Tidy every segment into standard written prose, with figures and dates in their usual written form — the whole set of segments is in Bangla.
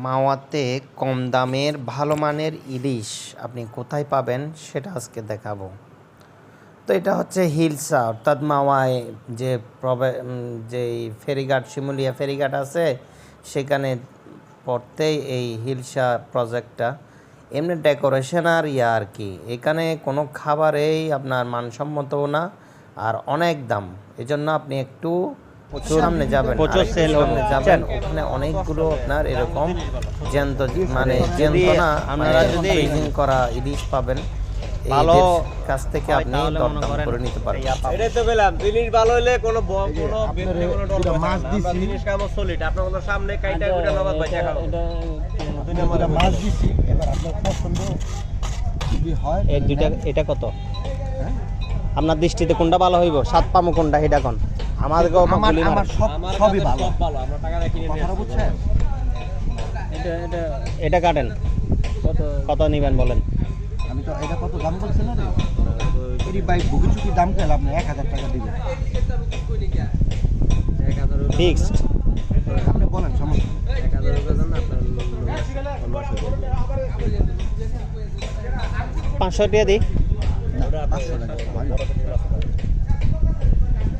মাওয়াতে কম দামের ভালো মানের ইলিশ আপনি কোথায় পাবেন সেটা আজকে দেখাবো। তো এটা হচ্ছে হিলসা, অর্থাৎ মাওয়ায় যে যেই ফেরিঘাট, শিমুলিয়া ফেরিঘাট আছে সেখানে পড়তেই এই হিলসা প্রজেক্টটা। এমনি ডেকোরেশন আর আর কি, এখানে কোনো খাবারেই আপনার মানসম্মতও না আর অনেক দাম। এজন্য আপনি একটু সামনে যাবেন, ওখানে অনেকগুলো আপনার এরকম জ্যান্ত না ফ্রিজিং করা ইলিশ পাবেন। ভালো কাছ থেকে আপনি দরদাম করে নিতে পারবেন। এটাই তো বললাম, জিনিস ভালো হলে কোনো মাছ দিছি, জিনিস কাম সলিড আপনার মতো সামনে কাইটা গুটা নবাদ ভাই দেখাও। এটা মাছ দিছি, এবার আপনার পছন্দ যদি হয় এই দুইটা। এটা কত আপনার দৃষ্টিতে কোনটা ভালো হইব? সাত পামো কোনটা এটা কোন? আমার সবই ভালো, আমরা টাকা দিয়ে কিনে নিয়ে বুঝছেন। এটা কাটেন কত নিবেন বলেন? আমি তো এটা কত দাম বলছেন না রে, এরি ভাই বুকিচুকি দাম কইলা আপনি 1000 টাকা দিবেন। 1000 ফিক্সড আপনি বলেন সমস্যা 1000 টাকা দেন আপনার 500 টাকা দিই। 500 টাকা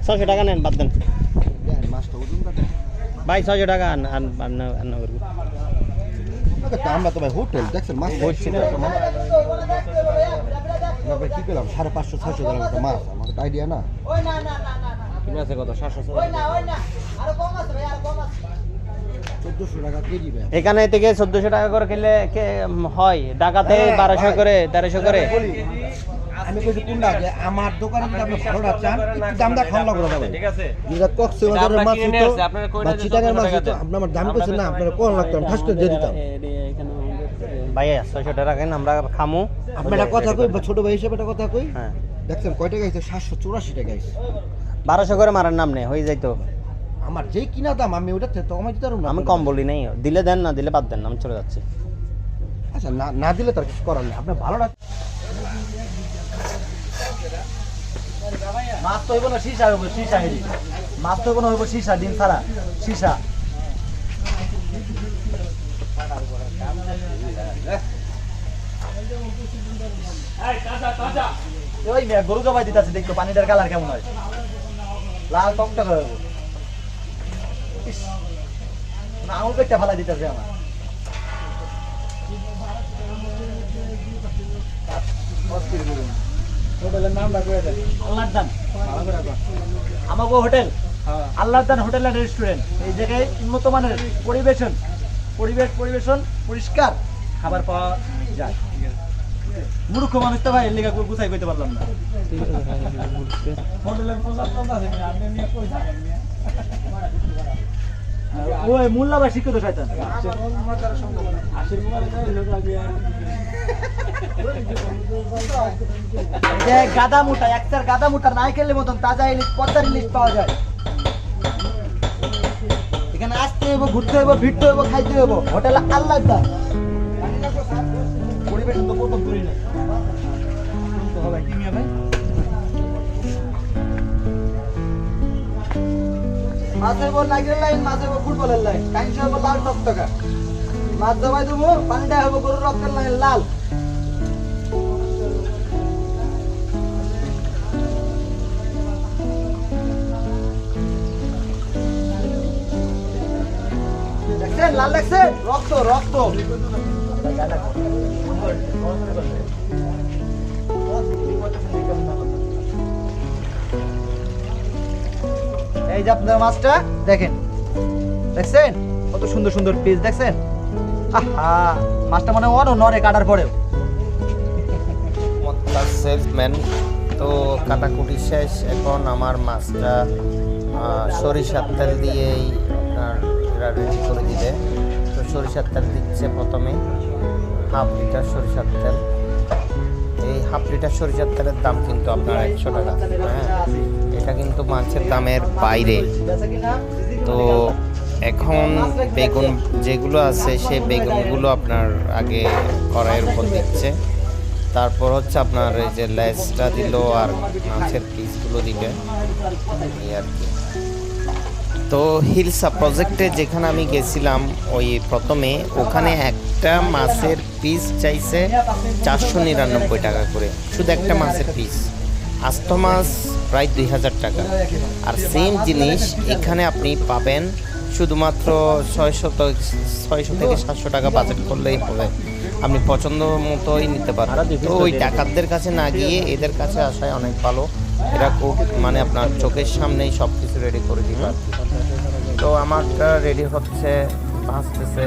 600 টাকা নেন, বাদ দেন মাছটা ওজন কাটে ভাই। 600 টাকা আমরা তো ভাই হোটেল দেখছেন মাছ বলছি না। ভাই কি করলাম 550 600 টাকা একটা মাছ, আমার তো আইডিয়া না। ঠিক আছে, কত 700 1400 টাকা কেজি ভাই। এখানে থেকে 1400 টাকা করে খেলে হয়, ঢাকাতে 1200 করে 1300 করে। আমি কইছি কোনটা যে আমার দোকানে যদি আপনি ভালোটা চান একটু দামটা খাওয়া লাগবে দাদা ভাই। ঠিক আছে, যেটা কক্সবাজারের মাছ তো বা চিটাগাং মাছ তো আপনি আমার দাম কইছেন না, আপনারা কোন লাগতো আমি ফার্স্টে দিয়ে দিতাম ভাই। 600 টাকা কেন আমরা খামু? আপনি একটা কথা কই, ছোট ভাই হিসেবে একটা কথা কই। হ্যাঁ, দেখছেন কয় টাকা হইছে? 784 টাকা হইছে। 1200 করে মারার নাম নেই, হয়ে যাইতো। আমার যেই কিনা দাম আমি ওটা তো কমাই দিতে পারবো না। আমি কম বলি নাই, দিলে দেন, না দিলে বাদ দেন, আমি চলে যাচ্ছি। আচ্ছা, না না দিলে তার কিছু করার নেই, আপনি ভালো রাখ। মাছ তো হইব না সীসা, হইব সীসা। হেরি মাছ তো হইব সীসা, ডিম ছাড়া সীসা। ওই গরু জবাই দিতেছে, দেখতো পানিটার কালার কেমন হয়, লাল টকটক হয়ে আঙুল পেটটা ফালাই দিতেছে আমার। হোটেলের নামটা করে দেন। আল্লাহর দান আমাগো হোটেল, আল্লাহর দান হোটেল এন্ড রেস্টুরেন্ট। এই জায়গায় উন্নত মানের পরিবেশন পরিষ্কার খাবার পাওয়া যায়। মূর্খ মানুষ তো ভাই এর লেখা গুছাই কইতে পারলাম না। ওই মোল্লা ভাই শিক্ষিত শয়তান। গাদা মোটা, একটার গাদা মোটা নাইকেলের মতন তাজা ইলিশ, পদ্মার ইলিশ পাওয়া যায়। এখানে আসতে হইব, ঘুরতে হইব, ফিরতে হইব, খাইতে হইব। হোটেল আল্লাহর দান। পরিবেশ তো প্রথম করি না ভাই, কি মিয়া ভাই? মাছের বল লাগের লাইন, মাছের বল ফুটবলের লাইন, কাইনসা হইব লাল টকটকা। মাছ জবাই দেবো, পানিটা হইব গরুর রক্তের লাইন লাল। দেখছেন লাল লাগছে, রক্ত রক্ত। এই যে আপনার মাছটা দেখেন, দেখছেন কত সুন্দর সুন্দর পিস, দেখছেন? আহা, মাছটা মানে নরে কাটার পরেও। সেলসম্যান তো কাটাকুটি শেষ, এখন আমার মাছটা সরিষার তেল দিয়েই আপনার রেডি করে দিবে। তো সরিষার তেল দিচ্ছে প্রথমে হাফ লিটার সরিষার তেল। এই হাফ লিটার সরিষার তেলের দাম কিন্তু আপনার 100 টাকা। হ্যাঁ, এটা কিন্তু মাছের দামের বাইরে। তো এখন বেগুন যেগুলো আছে সেই বেগুনগুলো আপনার আগে কড়াইয়ের উপর দিচ্ছে, তারপর হচ্ছে আপনার এই যে লেজটা দিল আর মাছের পিসগুলো দিবে, এই আর কি। তো হিলসা প্রজেক্টে যেখানে আমি গেছিলাম ওই প্রথমে, ওখানে একটা মাছের পিস চাইছে 499 টাকা করে, শুধু একটা মাছের পিস। আস্ত মাছ প্রায় 2000 টাকা। আর সেম জিনিস এখানে আপনি পাবেন শুধুমাত্র 600 থেকে 700 টাকা বাজেট করলেই হবে, আপনি পছন্দ মতোই নিতে পারবেন। তো ওই ডাকাতদের কাছে না গিয়ে এদের কাছে আসায় অনেক ভালো। এরা খুব মানে আপনার চোখের সামনেই সব কিছু রেডি করে দিবে আর কি। তো আমারটা রেডি হচ্ছে, ভাজতেছে।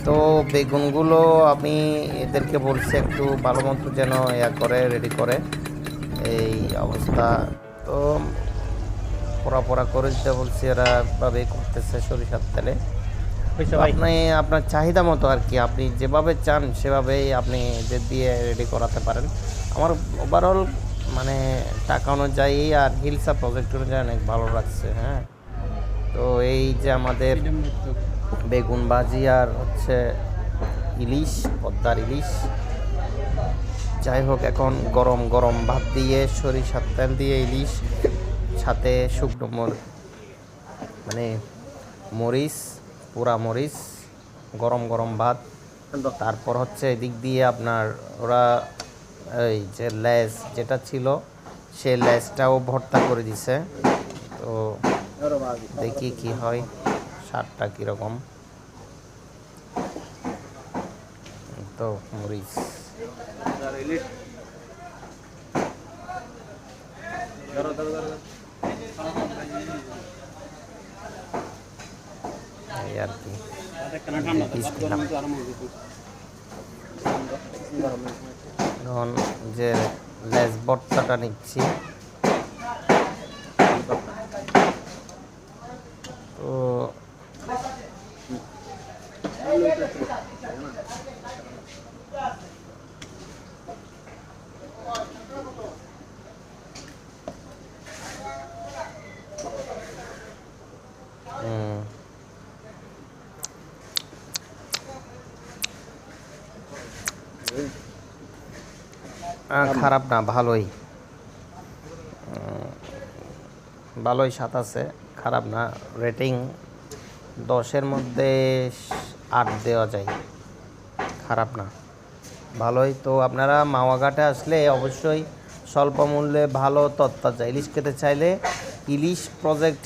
তো বেগুনগুলো আমি এদেরকে বলছি একটু ভালো মতো যেন ইয়া করে, রেডি করে। এই অবস্থা। তো পোড়া পোড়া করে দিতে বলছি, এরা ভাবে করতেছে সরিষার তেলে। আপনি আপনার চাহিদা মতো আর কি, আপনি যেভাবে চান সেভাবেই আপনি এদের দিয়ে রেডি করাতে পারেন। আমার ওভারঅল মানে টাকা অনুযায়ী আর হিলসা প্রজেক্ট অনুযায়ী অনেক ভালো লাগছে। হ্যাঁ, তো এই যে আমাদের বেগুন ভাজি আর হচ্ছে ইলিশ, পদ্মার ইলিশ। যাই হোক, এখন গরম গরম ভাত দিয়ে সরিষার তেল দিয়ে ইলিশ, সাথে শুকনো মানে মরিচ, পোড়া মরিচ, গরম গরম ভাত। তারপর হচ্ছে এদিক দিয়ে আপনার ওরা এই যে লেজ যেটা ছিল সে লেজটাও ভর্তা করে দিছে। তো দেখি কি হয়, স্বাদটা কীরকম। তো মরিচ এই আর কি পিস দিলাম। এখন যে লেজ ভর্তাটা নিচ্ছি। তো খারাপ না, ভালোই ভালোই স্বাদ আছে, খারাপ না। রেটিং 10-এর মধ্যে 8 দেওয়া যায়, খারাপ না, ভালোই। তো আপনারা মাওয়াঘাটে আসলে অবশ্যই স্বল্প মূল্যে ভালো তরতাজা ইলিশ খেতে চাইলে ইলিশ প্রজেক্ট,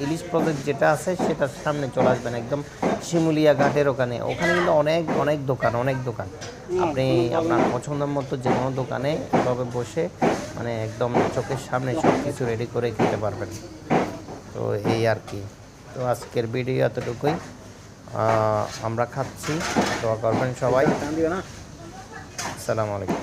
ইলিশ প্রজেক্ট যেটা আছে সেটার সামনে চলে আসবেন, একদম শিমুলিয়া ঘাটের ওখানে কিন্তু অনেক দোকান। আপনি আপনার পছন্দ মতো যে কোনো দোকানে এভাবে বসে মানে একদম চোখের সামনে সব কিছু রেডি করে খেতে পারবেন। তো এই আর কি। তো আজকের ভিডিও এতটুকুই। আমরা খাচ্ছি, দোয়া করবেন সবাই। আসসালামু আলাইকুম।